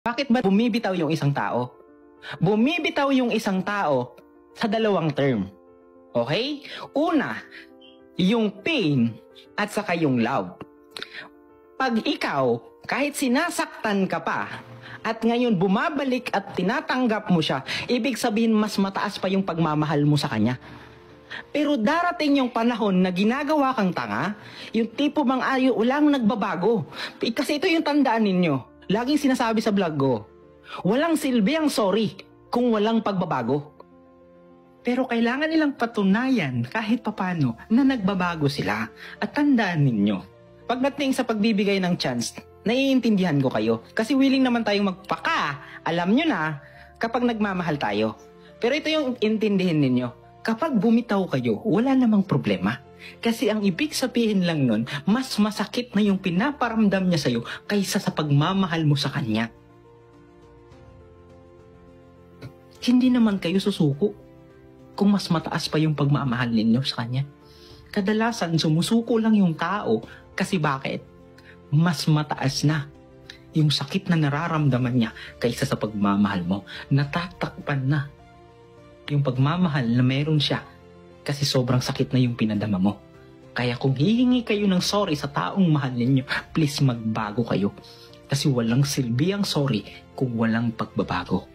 Bakit ba bumibitaw yung isang tao? Bumibitaw yung isang tao sa dalawang term. Okay? Una, yung pain at saka yung love. Pag ikaw, kahit sinasaktan ka pa, at ngayon bumabalik at tinatanggap mo siya, ibig sabihin mas mataas pa yung pagmamahal mo sa kanya. Pero darating yung panahon na ginagawa kang tanga, yung tipo bang ayo walang nagbabago. Kasi ito yung tandaan ninyo. Laging sinasabi sa vlog ko, walang silbi ang sorry kung walang pagbabago. Pero kailangan nilang patunayan kahit papano na nagbabago sila. At tandaan ninyo, pagdating sa pagbibigay ng chance, naiintindihan ko kayo. Kasi willing naman tayong magpaka. Alam nyo na kapag nagmamahal tayo. Pero ito yung intindihin ninyo. Kapag bumitaw kayo, wala namang problema. Kasi ang ibig sabihin lang nun, mas masakit na yung pinaparamdam niya sa'yo kaysa sa pagmamahal mo sa kanya. Hindi naman kayo susuko kung mas mataas pa yung pagmamahal ninyo sa kanya. Kadalasan, sumusuko lang yung tao kasi bakit? Mas mataas na yung sakit na nararamdaman niya kaysa sa pagmamahal mo. Natatakpan na yung pagmamahal na meron siya kasi sobrang sakit na yung pinadama mo. Kaya kung hihingi kayo ng sorry sa taong mahal ninyo, please magbago kayo. Kasi walang silbi ang sorry kung walang pagbabago.